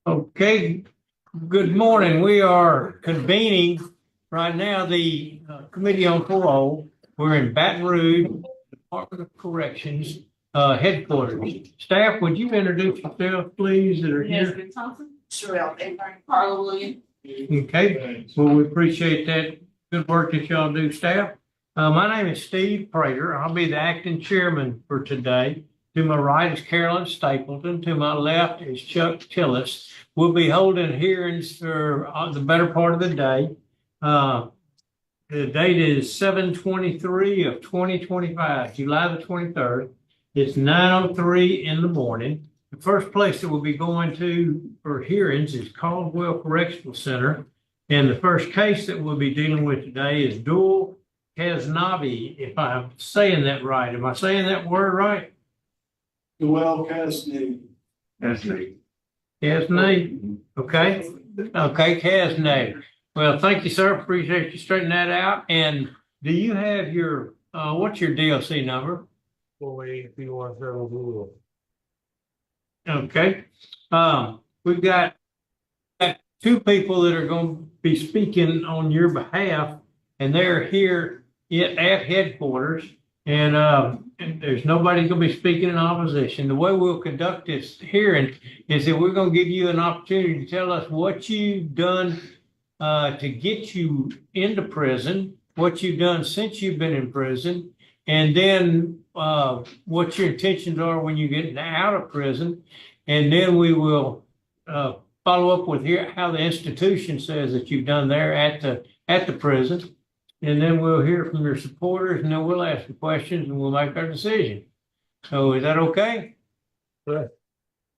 Okay, good morning. We are convening right now the Committee on Parole. We're in Baton Rouge, Department of Corrections headquarters. Staff, would you introduce yourself, please, that are here? Sherelle, and Parole Williams. Okay, well, we appreciate that good work that y'all do, staff. My name is Steve Prater. I'll be the acting chairman for today. To my right is Carolyn Stapleton. To my left is Chuck Tillis. We'll be holding hearings for the better part of the day. The date is 7/23 of 2025, July the 23rd. It's 9:03 in the morning. The first place that we'll be going to for hearings is Caldwell Correctional Center. And the first case that we'll be dealing with today is Dual Kaznavi, if I'm saying that right. Am I saying that word right? Well, Casney. Kaznavi. Okay. Okay, Kaznavi. Well, thank you, sir. Appreciate you straightening that out. And do you have your, what's your DLC number? 48317. Okay. We've got two people that are going to be speaking on your behalf, and they're here at headquarters. And there's nobody going to be speaking in opposition. The way we'll conduct this hearing is that we're going to give you an opportunity to tell us what you've done to get you into prison, what you've done since you've been in prison, and then what your intentions are when you get out of prison. And then we will follow up with here how the institution says that you've done there at the prison. And then we'll hear from your supporters, and then we'll ask the questions and we'll make our decision. So is that okay? Right.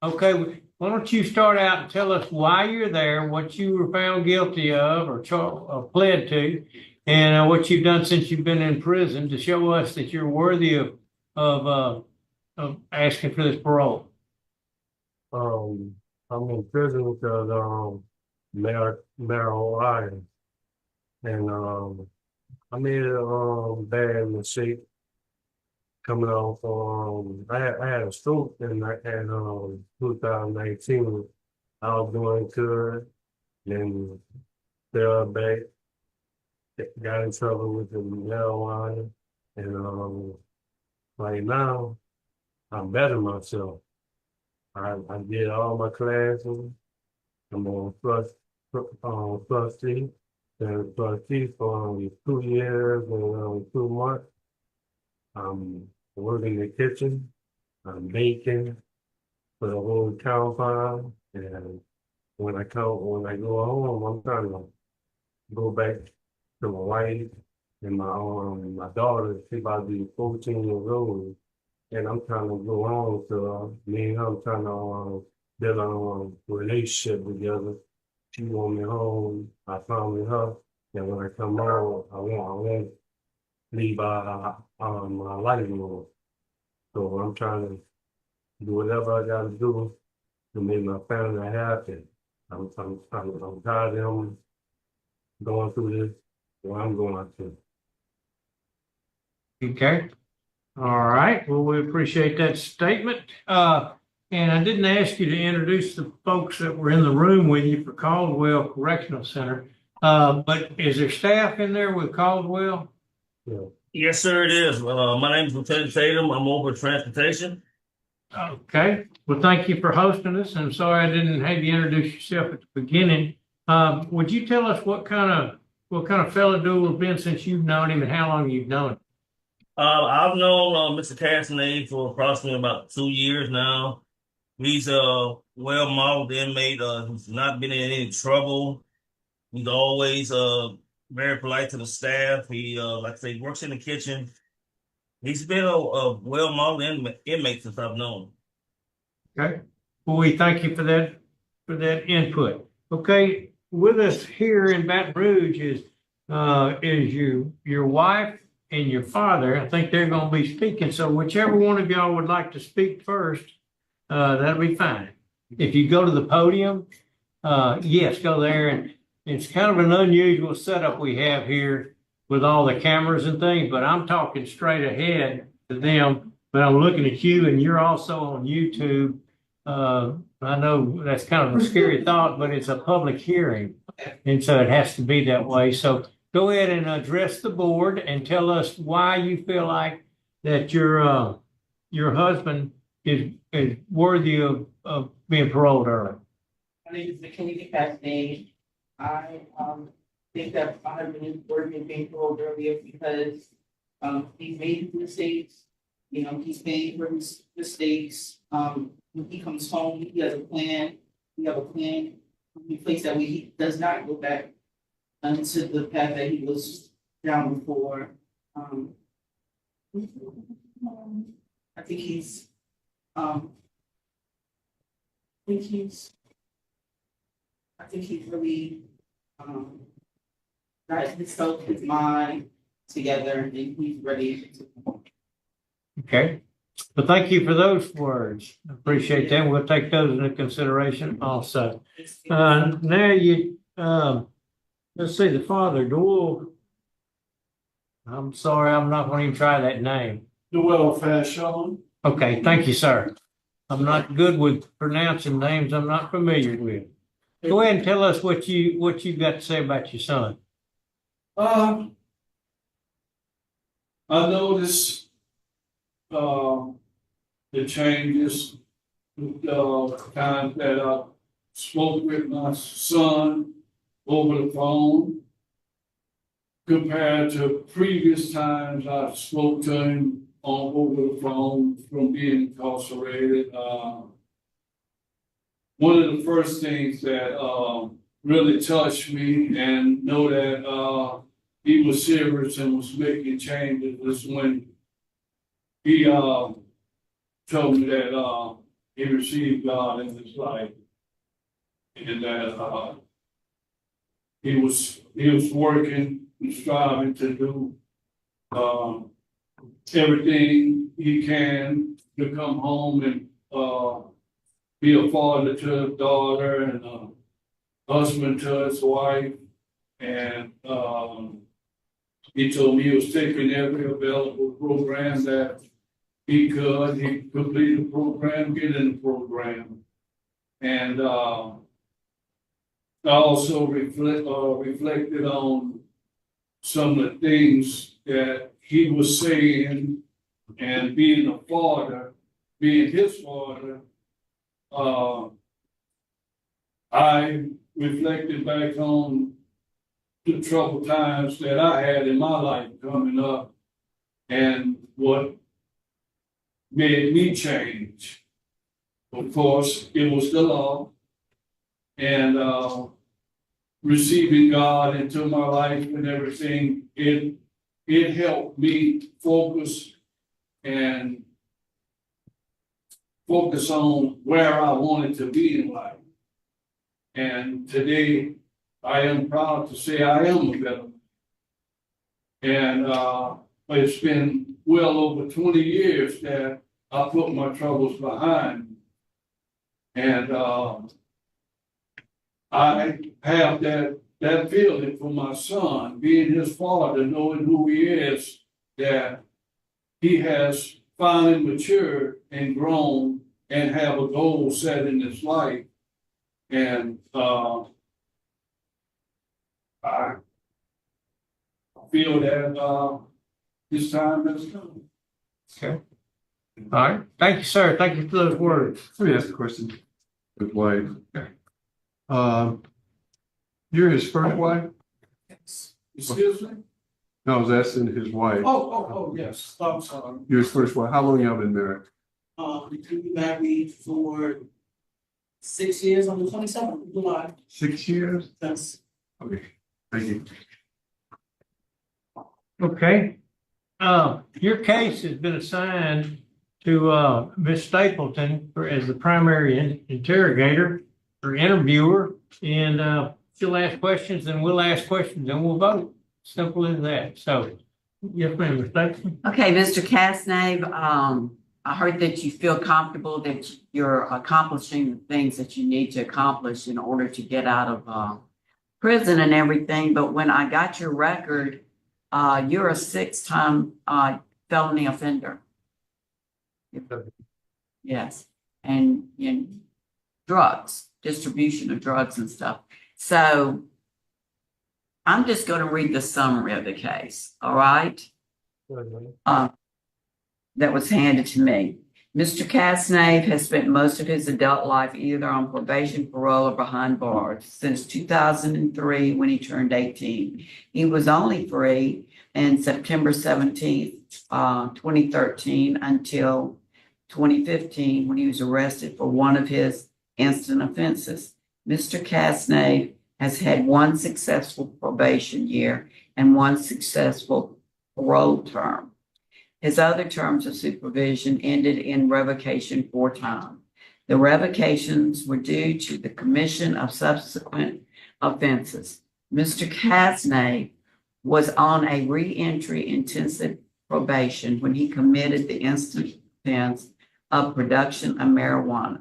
Okay. Why don't you start out and tell us why you're there, what you were found guilty of or pled to, and what you've done since you've been in prison to show us that you're worthy of asking for this parole. I'm in prison because marijuana, and I made a bad mistake coming off. I had a stroke in 2019. I was doing good, then fell back, got in trouble with the marijuana, and right now I'm bettering myself. I did all my classes. I'm on trustee. Been trustee for 2 years and 2 months. I'm working in the kitchen. I'm baking for the whole compound. And when I go home, I'm trying to go back to my wife and my daughter. She's about to be 14 years old, and I'm trying to go home. So me and her trying to build a relationship together. She want me home. I found with her, and when I come home, I won't leave my life alone. So I'm trying to do whatever I got to do to make my family happy. I'm tired of them going through this. What I'm going through. Okay. All right. Well, we appreciate that statement. And I didn't ask you to introduce the folks that were in the room with you for Caldwell Correctional Center. But is there staff in there with Caldwell? Yeah. Yes, sir, it is. My name is Lieutenant Tatum. I'm over transportation. Okay. Well, thank you for hosting us. I'm sorry I didn't have you introduce yourself at the beginning. Would you tell us what kind of fellow Dual has been since you've known him and how long you've known him? I've known Mr. Castanet for approximately about 2 years now. He's a well-modeled inmate. He's not been in any trouble. He's always very polite to the staff. He, like I say, works in the kitchen. He's been a well-modeled inmate since I've known him. Okay. Well, we thank you for that input. Okay. With us here in Baton Rouge is your wife and your father. I think they're going to be speaking. So whichever one of y'all would like to speak first, that'll be fine. If you go to the podium, yes, go there. And it's kind of an unusual setup we have here with all the cameras and things, but I'm talking straight ahead to them. But I'm looking at you, and you're also on YouTube. I know that's kind of a scary thought, but it's a public hearing. And so it has to be that way. So go ahead and address the board and tell us why you feel like that your husband is worthy of being paroled early. My name is McKinney Castain. I think that my husband is worthy of being paroled earlier because he's made mistakes. You know, he's paying for his mistakes. When he comes home, he has a plan. We have a plan in place that he does not go back into the path that he was down before. I think he's really got himself, his mind together, and he's ready to. Okay. But thank you for those words. I appreciate that. We'll take those into consideration also. Now let's see, the father, Doyle. I'm sorry, I'm not going to even try that name. Noel Fashion. Okay, thank you, sir. I'm not good with pronouncing names I'm not familiar with. Go ahead and tell us what you got to say about your son. I noticed the changes, times that I spoke with my son over the phone compared to previous times I spoke to him over the phone from being incarcerated. One of the first things that really touched me and know that he was serious and was making changes was when he told me that he received God in his life and that he was working and striving to do everything he can to come home and be a father to his daughter and a husband to his wife. And he told me he was taking every available program that he could. He completed the program, get in the program. And I also reflected on some of the things that he was saying, and being a father, being his father, I reflected back on the troubled times that I had in my life coming up and what made me change. Of course, it was the law and receiving God into my life and everything. It helped me focus on where I wanted to be in life. And today, I am proud to say I am a veteran. And it's been well over 20 years that I put my troubles behind me. And I have that feeling for my son, being his father, knowing who he is, that he has finally matured and grown and have a goal set in his life. And I feel that his time has come. Okay. All right. Thank you, sir. Thank you for those words. Let me ask a question. His wife. You're his first wife? Excuse me? No, I was asking his wife. Oh, yes, I'm sorry. You're his first wife. How long y'all been married? We've been married for 6 years on the 27th of July. 6 years? That's Okay, thank you. Okay. Your case has been assigned to Ms. Stapleton as the primary interrogator or interviewer, and she'll ask questions, and we'll ask questions, and we'll vote. Simple as that. So, yes, ma'am, Ms. Stapleton. Okay, Mr. Casnave, I heard that you feel comfortable that you're accomplishing the things that you need to accomplish in order to get out of prison and everything. But when I got your record, you're a 6-time felony offender. Yes. and, drugs, distribution of drugs and stuff. So I'm just going to read the summary of the case, all right? Uh, that was handed to me. Mr. Casnave has spent most of his adult life either on probation, parole, or behind bars. Since 2003, when he turned 18, he was only free on September 17th, 2013, until 2015, when he was arrested for one of his instant offenses. Mr. Casnave has had one successful probation year and one successful parole term. His other terms of supervision ended in revocation 4 times. The revocations were due to the commission of subsequent offenses. Mr. Casnave was on a reentry intensive probation when he committed the instant offense of production of marijuana.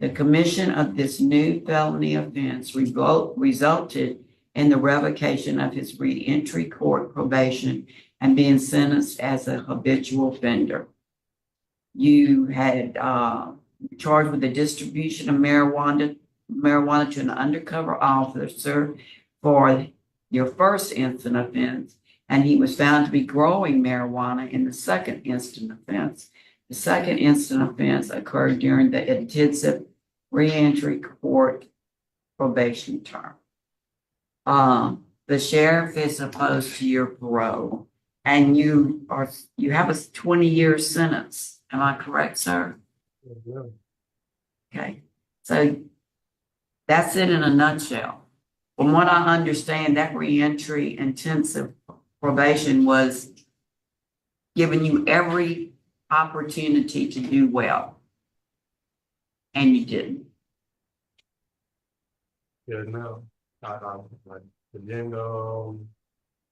The commission of this new felony offense resulted in the revocation of his reentry court probation and being sentenced as a habitual offender. You had charged with the distribution of marijuana to an undercover officer for your first instant offense, and he was found to be growing marijuana in the second instant offense. The second instant offense occurred during the intensive reentry court probation term. The sheriff is opposed to your parole, and you have a 20-year sentence. Am I correct, sir? Okay, so that's it in a nutshell. From what I understand, that reentry intensive probation was giving you every opportunity to do well, and you didn't. Yeah, no, I didn't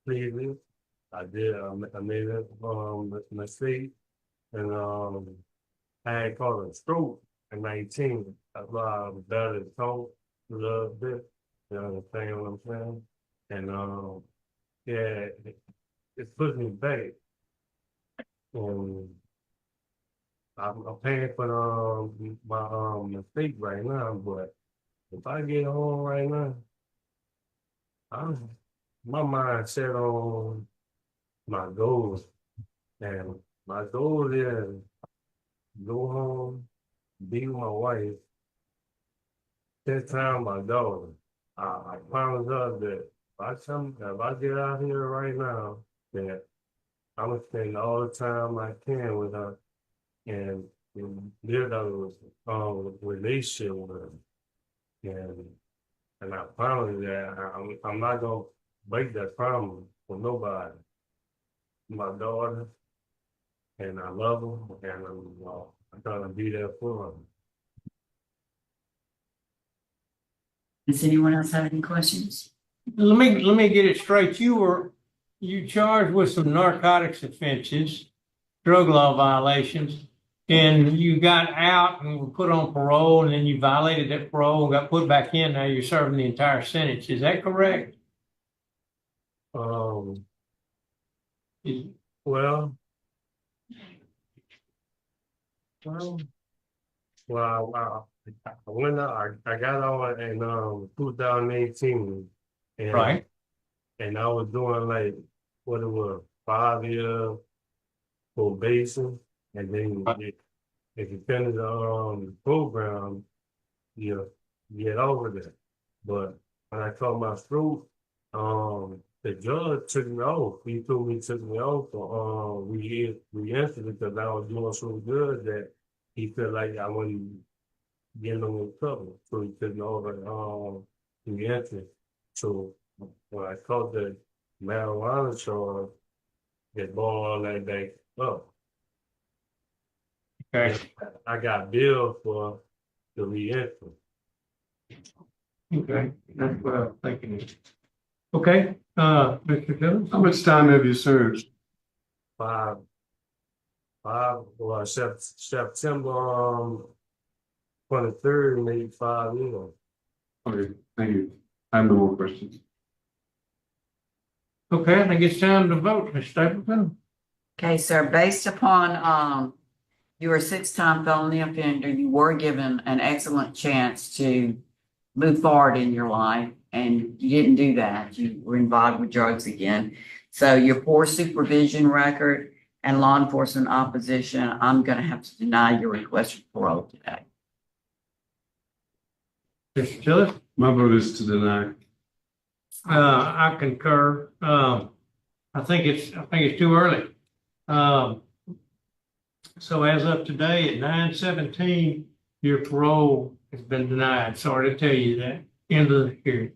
plead it. I made a mistake, and I had caught a stroke at 19. That's why I was better to talk a little bit. You understand what I'm saying? And yeah, it put me back. And I'm paying for my mistake right now, but if I get home right now, my mind set on my goals, and my goal is go home, be with my wife, spend time with my daughter. I promise her that if I get out here right now, that I'm gonna spend all the time I can with her and build a relationship with her. And I promise that I'm not gonna break that promise for nobody. My daughter, and I love her, and I'm gonna be there for her. Does anyone else have any questions? Let me get it straight. You charged with some narcotics offenses, drug law violations, and you got out and were put on parole, and then you violated that parole and got put back in. Now you're serving the entire sentence. Is that correct? Is- Well, I got on in 2018, and Right. and I was doing like what it was 5 year probation, and then if you finish the program, you get over that. But when I caught my stroke, the judge took me off. He told me he took me off for re-entry because I was doing so good that he felt like I wasn't getting no trouble. So he took me over re-entry. So when I caught the marijuana charge, they brought all that back up. Okay. I got billed for the re-entry. Okay. That's what I was thinking. Okay. Mr. Phillips? How much time have you served? Five, well, September 23rd, made 5 years. Okay, thank you. I have no more questions. Okay, I think it's time to vote, Ms. Stapleton. Okay, sir, based upon You're a six-time felony offender. You were given an excellent chance to move forward in your life, and you didn't do that. You were involved with drugs again. So your poor supervision record and law enforcement opposition, I'm going to have to deny your request for parole today. Mr. Tillis? My vote is to deny. I concur. I think it's too early. So as of today at 9:17, your parole has been denied. Sorry to tell you that. End of the hearing.